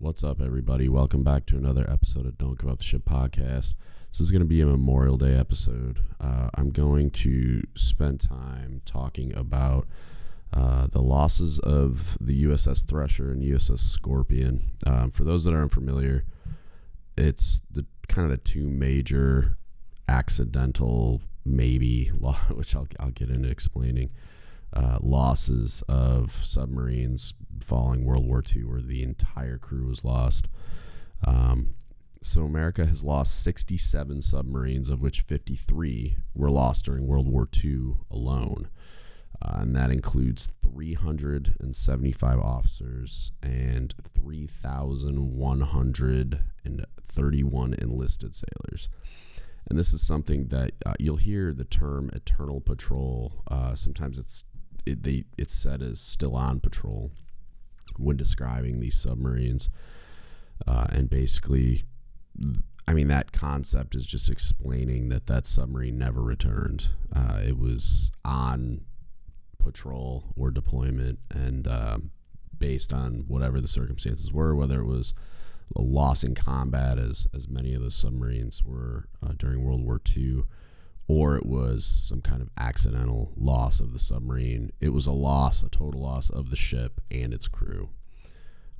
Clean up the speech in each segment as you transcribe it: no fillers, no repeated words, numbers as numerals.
What's up, everybody? Welcome back to another episode of Don't Give Up the Ship podcast. This is going to be a Memorial Day episode. I'm going to spend time talking about the losses of the Uss Thresher and Uss Scorpion. For those that aren't familiar, it's the kind of the two major accidental, which I'll get into explaining, losses of submarines following World War II, where the entire crew was lost. So America has lost 67 submarines, of which 53 were lost during World War II alone. And that includes 375 officers and 3,131 enlisted sailors. And this is something that you'll hear the term Eternal Patrol. Sometimes it's said as still on patrol when describing these submarines. And basically, that concept is just explaining that submarine never returned. It was on patrol or deployment, and based on whatever the circumstances were, whether it was a loss in combat, as many of those submarines were during World War II, or it was some kind of accidental loss of the submarine. It was a total loss of the ship and its crew.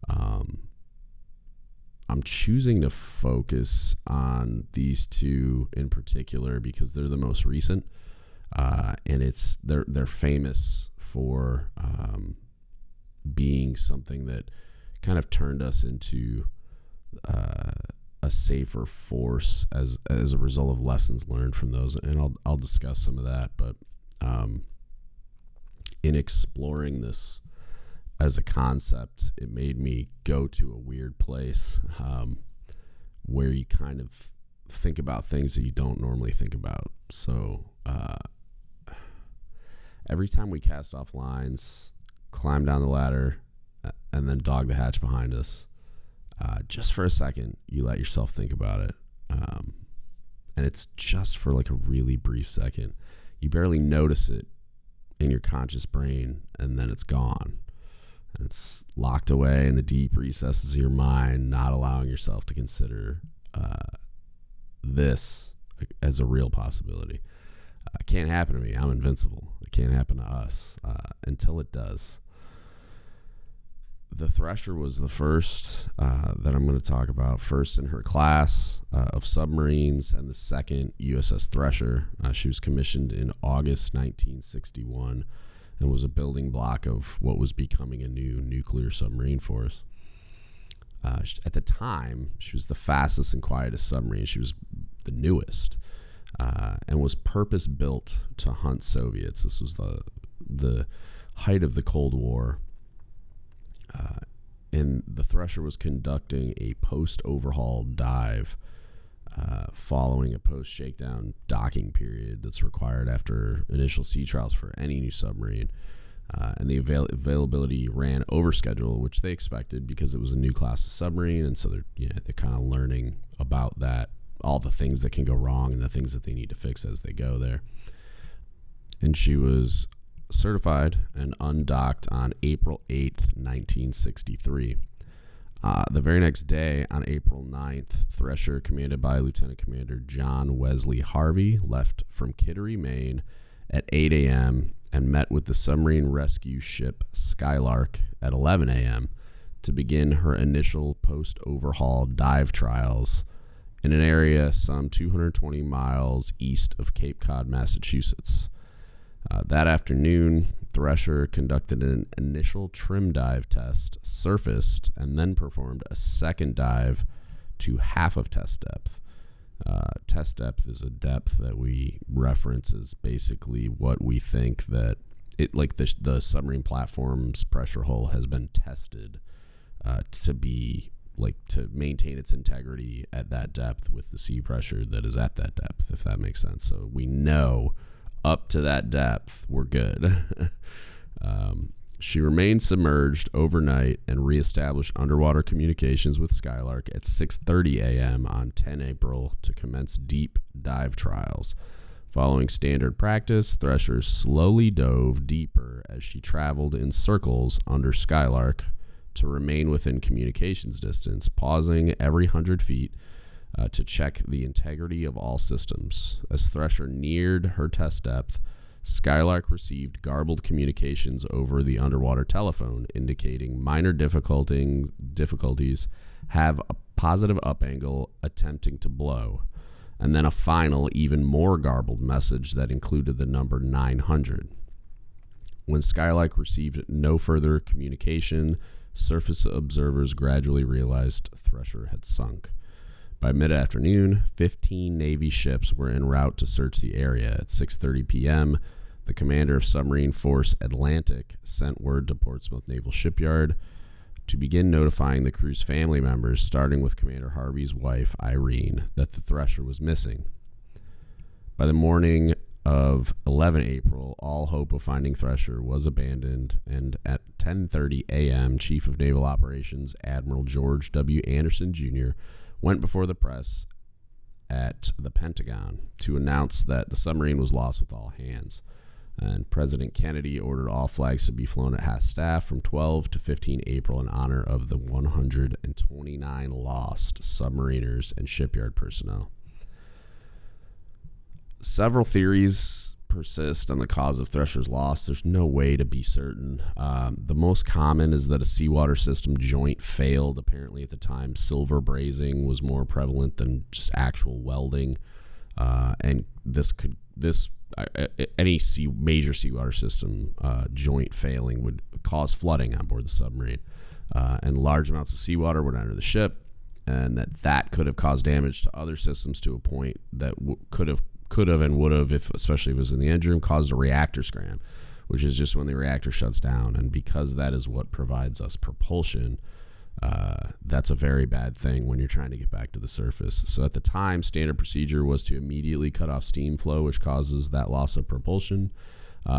I'm choosing to focus on these two in particular because they're the most recent, and they're famous for being something that kind of turned us into a safer force as a result of lessons learned from those, and I'll discuss some of that. But in exploring this as a concept, it made me go to a weird place where you kind of think about things that you don't normally think about. So every time we cast off lines, climb down the ladder, and then dog the hatch behind us, just for a second, you let yourself think about it. And it's just for like a really brief second. You barely notice it in your conscious brain, and then it's gone. And it's locked away in the deep recesses of your mind, not allowing yourself to consider this as a real possibility. It can't happen to me. I'm invincible. It can't happen to us until it does. The Thresher was the first that I'm going to talk about. First in her class of submarines, and the second USS Thresher. She was commissioned in August 1961 and was a building block of what was becoming a new nuclear submarine force. At the time, she was the fastest and quietest submarine. She was the newest and was purpose-built to hunt Soviets. This was the height of the Cold War. And the Thresher was conducting a post-overhaul dive following a post-shakedown docking period that's required after initial sea trials for any new submarine. And the availability ran over schedule, which they expected because it was a new class of submarine, and so they're kind of learning about that, all the things that can go wrong and the things that they need to fix as they go there. And she was certified and undocked on April 8th, 1963. The very next day, on April 9th, Thresher, commanded by Lieutenant Commander John Wesley Harvey, left from Kittery, Maine at 8 a.m. and met with the submarine rescue ship Skylark at 11 a.m. to begin her initial post-overhaul dive trials in an area some 220 miles east of Cape Cod, Massachusetts. That afternoon, Thresher conducted an initial trim dive test, surfaced, and then performed a second dive to half of test depth. Test depth is a depth that we reference as basically what we think that the submarine platform's pressure hull has been tested to maintain its integrity at that depth with the sea pressure that is at that depth, if that makes sense. So we know up to that depth, we're good. She remained submerged overnight and reestablished underwater communications with Skylark at 6:30 a.m. on 10 April to commence deep dive trials. Following standard practice, Thresher slowly dove deeper as she traveled in circles under Skylark to remain within communications distance, pausing every 100 feet to check the integrity of all systems. As Thresher neared her test depth, Skylark received garbled communications over the underwater telephone, indicating minor difficulties, have a positive up angle, attempting to blow, and then a final, even more garbled message that included the number 900. When Skylark received no further communication, surface observers gradually realized Thresher had sunk. By mid-afternoon, 15 Navy ships were en route to search the area. At 6:30 p.m., the commander of Submarine Force Atlantic sent word to Portsmouth Naval Shipyard to begin notifying the crew's family members, starting with Commander Harvey's wife, Irene, that the Thresher was missing. By the morning of 11 April, all hope of finding Thresher was abandoned, and at 10:30 a.m., Chief of Naval Operations Admiral George W. Anderson, Jr., went before the press at the Pentagon to announce that the submarine was lost with all hands. And President Kennedy ordered all flags to be flown at half-staff from 12 to 15 April in honor of the 129 lost submariners and shipyard personnel. Several theories persist on the cause of Thresher's loss. There's no way to be certain. The most common is that a seawater system joint failed. Apparently at the time, silver brazing was more prevalent than just actual welding. And any major seawater system joint failing would cause flooding on board the submarine. And large amounts of seawater would enter the ship, and that could have caused damage to other systems to a point that could have and would have, especially if it was in the engine room, caused a reactor scram, which is just when the reactor shuts down. And because that is what provides us propulsion, that's a very bad thing when you're trying to get back to the surface. So at the time, standard procedure was to immediately cut off steam flow, which causes that loss of propulsion.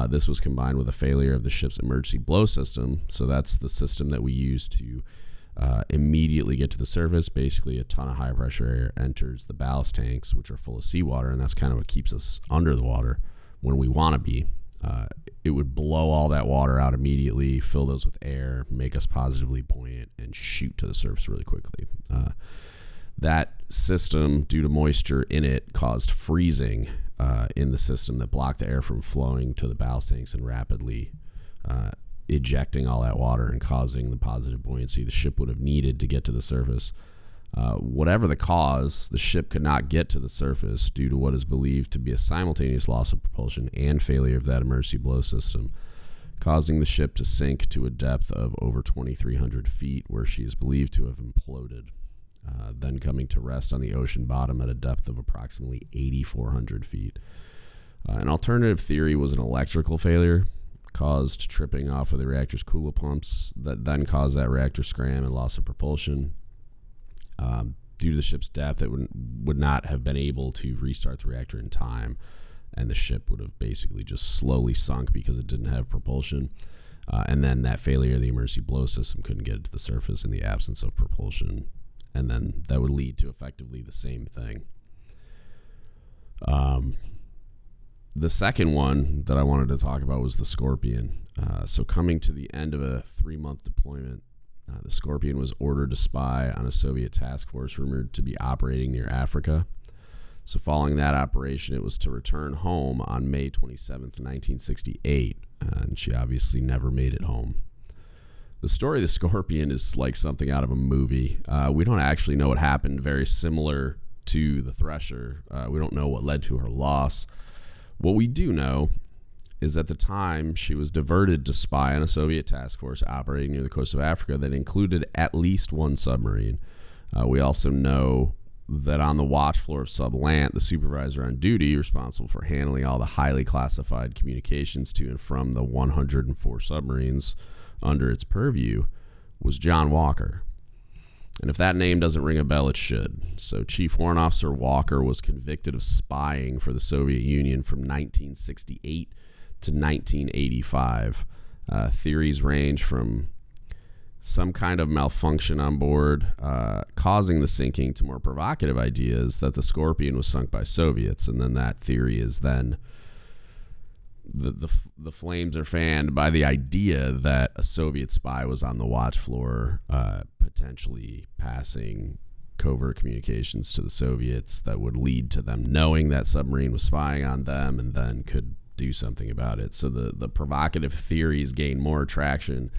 This was combined with a failure of the ship's emergency blow system. So that's the system that we use to immediately get to the surface. Basically, a ton of high pressure air enters the ballast tanks, which are full of seawater, and that's kind of what keeps us under the water when we want to be. It would blow all that water out immediately, fill those with air, make us positively buoyant, and shoot to the surface really quickly. That system, due to moisture in it, caused freezing in the system that blocked the air from flowing to the ballast tanks and rapidly ejecting all that water and causing the positive buoyancy the ship would have needed to get to the surface. Whatever the cause, the ship could not get to the surface due to what is believed to be a simultaneous loss of propulsion and failure of that emergency blow system, causing the ship to sink to a depth of over 2,300 feet, where she is believed to have imploded, then coming to rest on the ocean bottom at a depth of approximately 8,400 feet. An alternative theory was an electrical failure caused tripping off of the reactor's coolant pumps that then caused that reactor scram and loss of propulsion. Due to the ship's depth, it would not have been able to restart the reactor in time, and the ship would have basically just slowly sunk because it didn't have propulsion. And then that failure of the emergency blow system couldn't get it to the surface in the absence of propulsion, and then that would lead to effectively the same thing. The second one that I wanted to talk about was the Scorpion. So coming to the end of a 3-month deployment, the Scorpion was ordered to spy on a Soviet task force rumored to be operating near Africa. So following that operation, it was to return home on May 27th, 1968, and she obviously never made it home. The story of the Scorpion is like something out of a movie. We don't actually know what happened, very similar to the Thresher. We don't know what led to her loss. What we do know is at the time she was diverted to spy on a Soviet task force operating near the coast of Africa that included at least one submarine. We also know that on the watch floor of Sublant, the supervisor on duty responsible for handling all the highly classified communications to and from the 104 submarines under its purview was John Walker. And if that name doesn't ring a bell, it should. So Chief Warrant Officer Walker was convicted of spying for the Soviet Union from 1968 to 1985. Theories range from some kind of malfunction on board causing the sinking to more provocative ideas that the Scorpion was sunk by Soviets. And then that theory is then the flames are fanned by the idea that a Soviet spy was on the watch floor, potentially passing covert communications to the Soviets that would lead to them knowing that submarine was spying on them and then could do something about it. So the provocative theories gained more traction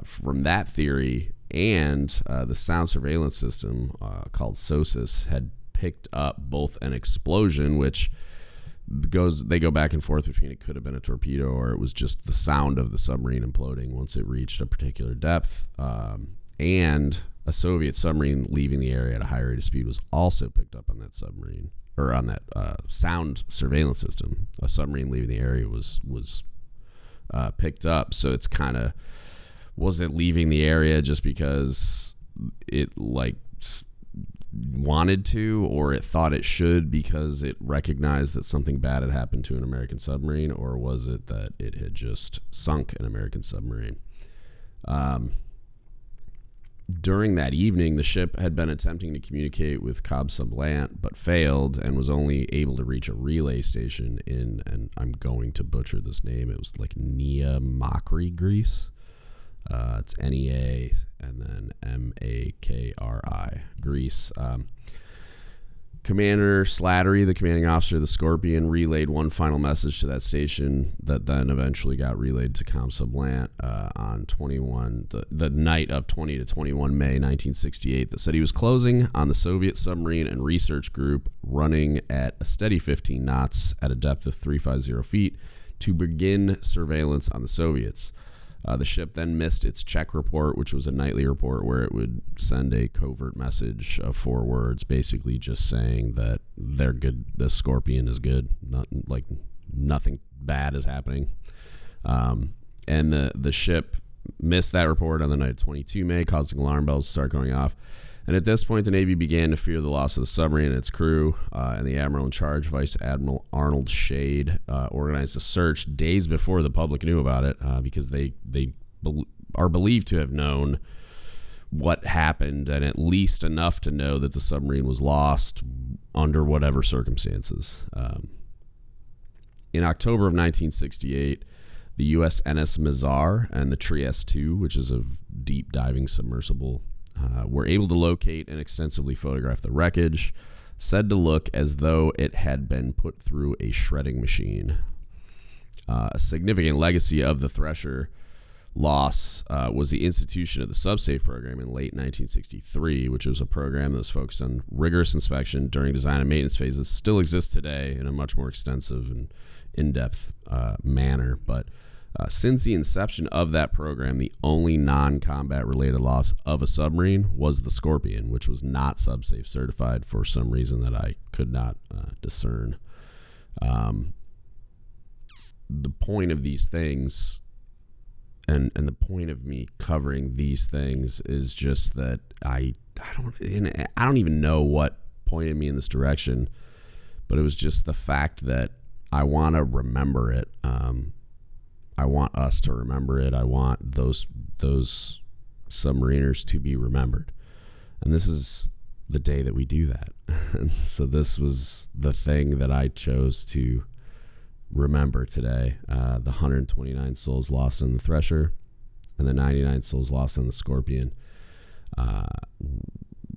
from that theory, and the sound surveillance system called SOSUS had picked up both an explosion, which they go back and forth between it could have been a torpedo or it was just the sound of the submarine imploding once it reached a particular depth, and a Soviet submarine leaving the area at a high rate of speed was also picked up on that submarine, or on that sound surveillance system. A submarine leaving the area was picked up. So it's kind of, was it leaving the area just because it wanted to, or it thought it should because it recognized that something bad had happened to an American submarine, or was it that it had just sunk an American submarine? During that evening, the ship had been attempting to communicate with Cab Sublant, but failed and was only able to reach a relay station in, and I'm going to butcher this name, it was like Nia Makri, Greece. It's NEA and then MAKRI, Greece. Commander Slattery, the commanding officer of the Scorpion, relayed one final message to that station that then eventually got relayed to ComSublant on the night of 20 to 21 May 1968 that said he was closing on the Soviet submarine and research group running at a steady 15 knots at a depth of 350 feet to begin surveillance on the Soviets. The ship then missed its check report, which was a nightly report where it would send a covert message of 4 words, basically just saying that they're good. The Scorpion is good. Nothing bad is happening. And the ship missed that report on the night of 22 May, causing alarm bells to start going off. And at this point, the Navy began to fear the loss of the submarine and its crew, and the admiral in charge, Vice Admiral Arnold Shade, organized a search days before the public knew about it, because they are believed to have known what happened, and at least enough to know that the submarine was lost under whatever circumstances. In October of 1968, the USNS Mazar and the Trieste II, which is a deep diving submersible, were able to locate and extensively photograph the wreckage, said to look as though it had been put through a shredding machine. A significant legacy of the Thresher loss was the institution of the SubSafe program in late 1963, which was a program that was focused on rigorous inspection during design and maintenance phases. Still exists today in a much more extensive and in-depth manner, but since the inception of that program, the only non-combat related loss of a submarine was the Scorpion, which was not SubSafe certified for some reason that I could not discern. The point of these things, and the point of me covering these things, is just that I don't even know what pointed me in this direction, but it was just the fact that I want to remember it. I want us to remember it. I want those submariners to be remembered. And this is the day that we do that. And so this was the thing that I chose to remember today. The 129 souls lost on the Thresher and the 99 souls lost on the Scorpion.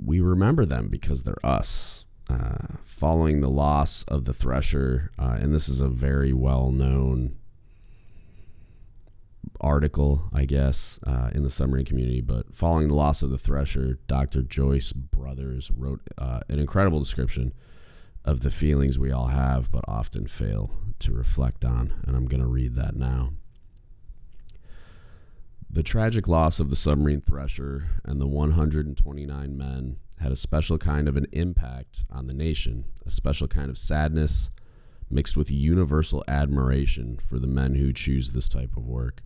We remember them because they're us. Following the loss of the Thresher, and this is a very well-known article, I guess, in the submarine community, but following the loss of the Thresher, Dr. Joyce Brothers wrote an incredible description of the feelings we all have but often fail to reflect on, and I'm going to read that now. The tragic loss of the submarine Thresher and the 129 men had a special kind of an impact on the nation, a special kind of sadness mixed with universal admiration for the men who choose this type of work.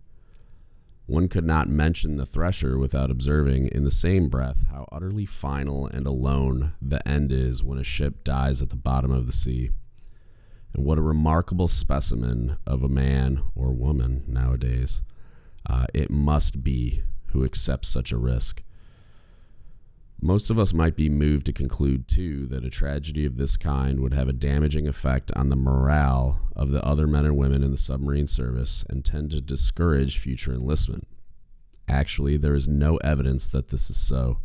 One could not mention the Thresher without observing in the same breath how utterly final and alone the end is when a ship dies at the bottom of the sea, and what a remarkable specimen of a man or woman nowadays it must be who accepts such a risk. Most of us might be moved to conclude, too, that a tragedy of this kind would have a damaging effect on the morale of the other men and women in the submarine service and tend to discourage future enlistment. Actually, there is no evidence that this is so.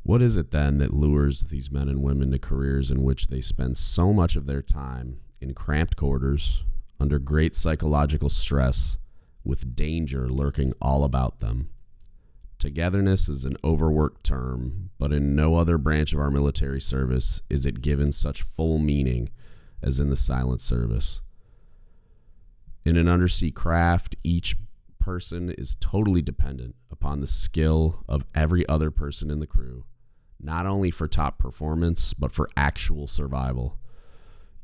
What is it, then, that lures these men and women to careers in which they spend so much of their time in cramped quarters, under great psychological stress, with danger lurking all about them? Togetherness is an overworked term, but in no other branch of our military service is it given such full meaning as in the silent service. In an undersea craft, each person is totally dependent upon the skill of every other person in the crew, not only for top performance, but for actual survival.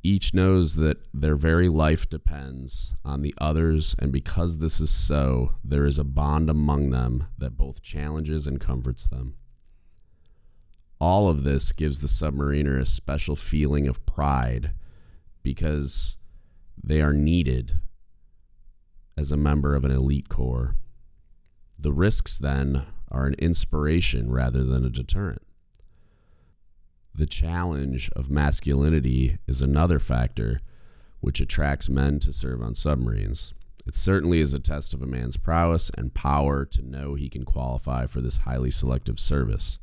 Each knows that their very life depends on the others, and because this is so, there is a bond among them that both challenges and comforts them. All of this gives the submariner a special feeling of pride because they are needed as a member of an elite corps. The risks, then, are an inspiration rather than a deterrent. The challenge of masculinity is another factor which attracts men to serve on submarines. It certainly is a test of a man's prowess and power to know he can qualify for this highly selective service.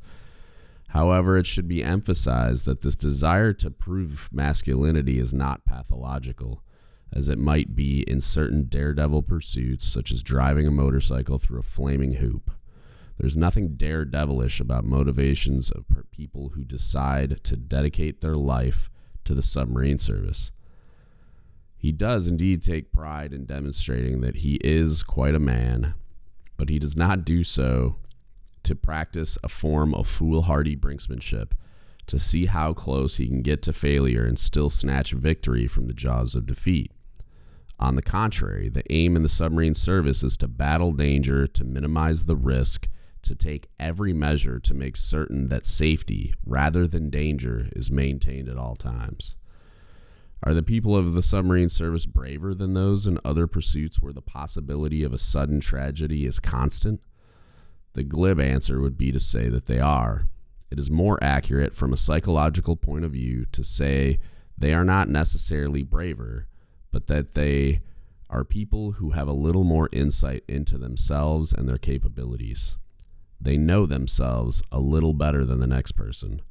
However, it should be emphasized that this desire to prove masculinity is not pathological, as it might be in certain daredevil pursuits, such as driving a motorcycle through a flaming hoop. There's nothing daredevilish about motivations of people who decide to dedicate their life to the submarine service. He does indeed take pride in demonstrating that he is quite a man, but he does not do so to practice a form of foolhardy brinksmanship, to see how close he can get to failure and still snatch victory from the jaws of defeat. On the contrary, the aim in the submarine service is to battle danger, to minimize the risk, to take every measure to make certain that safety, rather than danger, is maintained at all times. Are the people of the submarine service braver than those in other pursuits where the possibility of a sudden tragedy is constant? The glib answer would be to say that they are. It is more accurate from a psychological point of view to say they are not necessarily braver, but that they are people who have a little more insight into themselves and their capabilities. They know themselves a little better than the next person.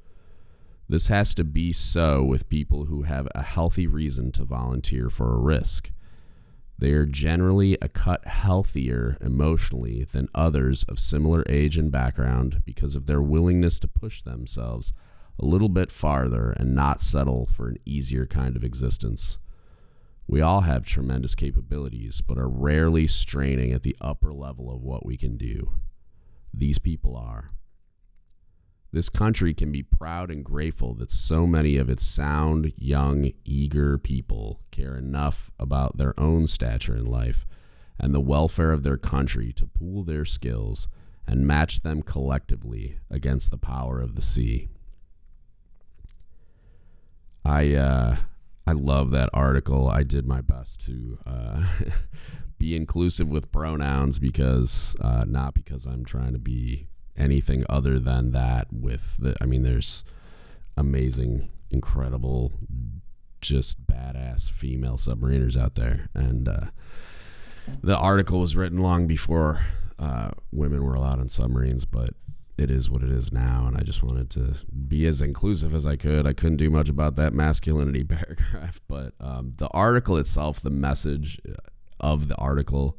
This has to be so with people who have a healthy reason to volunteer for a risk. They are generally a cut healthier emotionally than others of similar age and background because of their willingness to push themselves a little bit farther and not settle for an easier kind of existence. We all have tremendous capabilities, but are rarely straining at the upper level of what we can do. These people are. This country can be proud and grateful that so many of its sound, young, eager people care enough about their own stature in life and the welfare of their country to pool their skills and match them collectively against the power of the sea. I love that article. I did my best to be inclusive with pronouns because not because I'm trying to be anything other than that. There's amazing, incredible, just badass female submariners out there, and the article was written long before women were allowed on submarines, but it is what it is now, and I just wanted to be as inclusive as I could. I couldn't do much about that masculinity paragraph, but the article itself, the message of the article,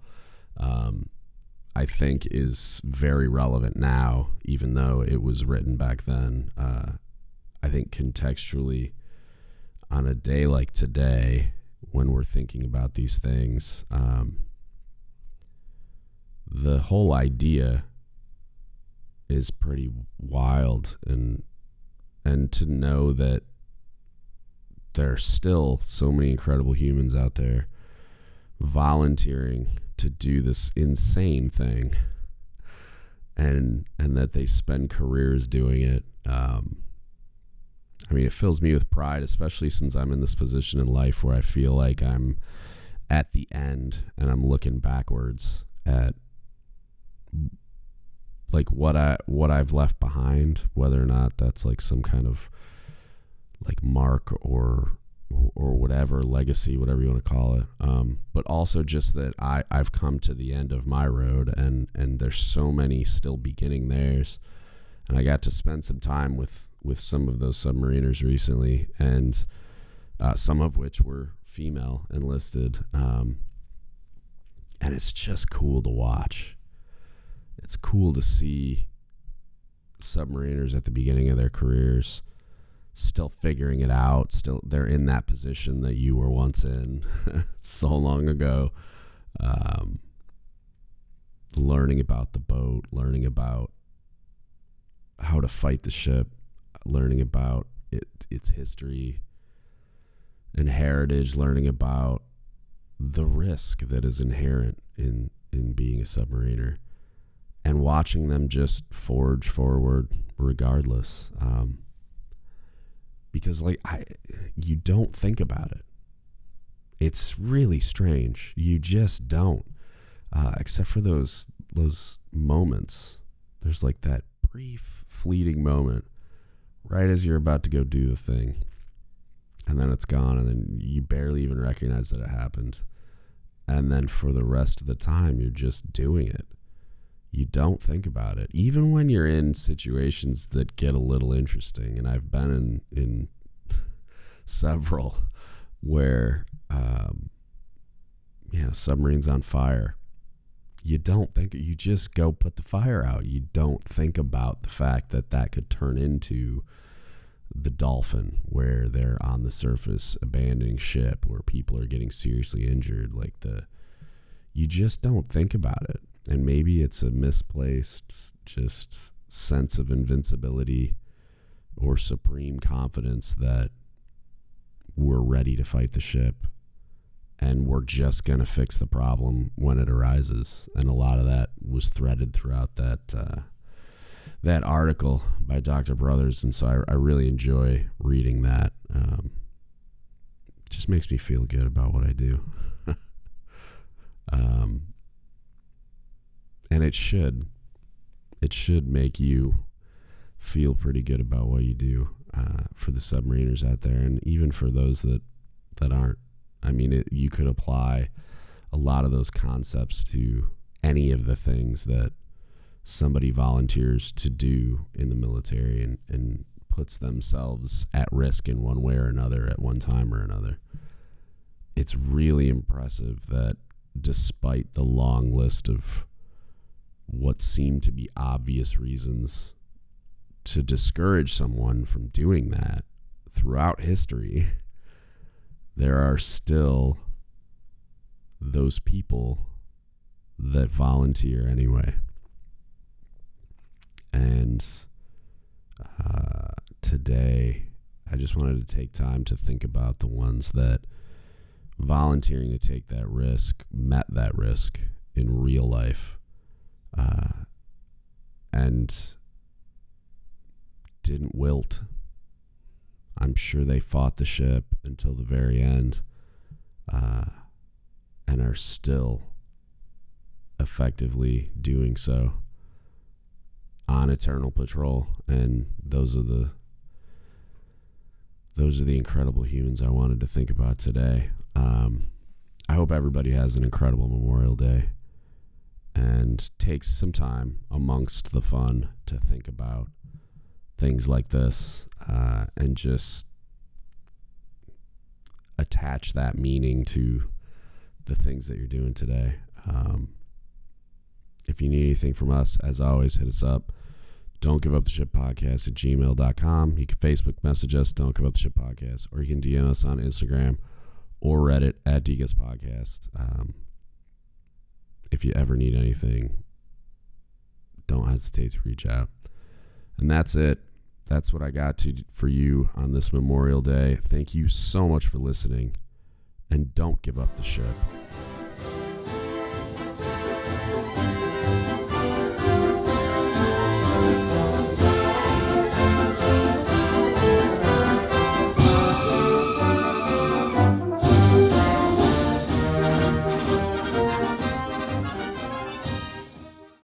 I think is very relevant now, even though it was written back then. I think contextually, on a day like today, when we're thinking about these things, the whole idea is pretty wild, and to know that there are still so many incredible humans out there volunteering to do this insane thing, and that they spend careers doing it. It fills me with pride, especially since I'm in this position in life where I feel like I'm at the end and I'm looking backwards at like what I've left behind, whether or not that's like some kind of like mark or whatever, legacy, whatever you want to call it. But also just that I've come to the end of my road, and there's so many still beginning theirs. And I got to spend some time with some of those submariners recently, and some of which were female enlisted. And it's just cool to watch. It's cool to see submariners at the beginning of their careers still figuring it out. Still, they're in that position that you were once in so long ago. Learning about the boat, learning about how to fight the ship, learning about its history and heritage, learning about the risk that is inherent in being a submariner, and watching them just forge forward regardless. Because you don't think about it. It's really strange. You just don't, except for those moments. There's like that brief, fleeting moment right as you're about to go do the thing, and then it's gone, and then you barely even recognize that it happened. And then for the rest of the time, you're just doing it. You don't think about it, even when you're in situations that get a little interesting. And I've been in several where, submarines on fire. You don't think, you just go put the fire out. You don't think about the fact that could turn into the Dolphin, where they're on the surface abandoning ship, where people are getting seriously injured. You just don't think about it. And maybe it's a misplaced just sense of invincibility or supreme confidence that we're ready to fight the ship and we're just going to fix the problem when it arises. And a lot of that was threaded throughout that article by Dr. Brothers. And so I really enjoy reading that. It just makes me feel good about what I do. And it should make you feel pretty good about what you do, for the submariners out there, and even for those that aren't. I mean, you could apply a lot of those concepts to any of the things that somebody volunteers to do in the military and puts themselves at risk in one way or another at one time or another. It's really impressive that despite the long list of what seem to be obvious reasons to discourage someone from doing that throughout history, there are still those people that volunteer anyway. And today, I just wanted to take time to think about the ones that volunteering to take that risk met that risk in real life, and didn't wilt. I'm sure they fought the ship until the very end, and are still effectively doing so on eternal patrol. And those are the incredible humans I wanted to think about today. I hope everybody has an incredible Memorial Day and takes some time amongst the fun to think about things like this, and just attach that meaning to the things that you're doing today. If you need anything from us, as always, hit us up. Don't Give Up the Ship Podcast at gmail.com. You can Facebook message us, Don't Give Up the Ship Podcast, or you can DM us on Instagram or Reddit at dgutspodcast. If you ever need anything, don't hesitate to reach out. And that's it. That's what I got for you on this Memorial Day. Thank you so much for listening, and don't give up the ship.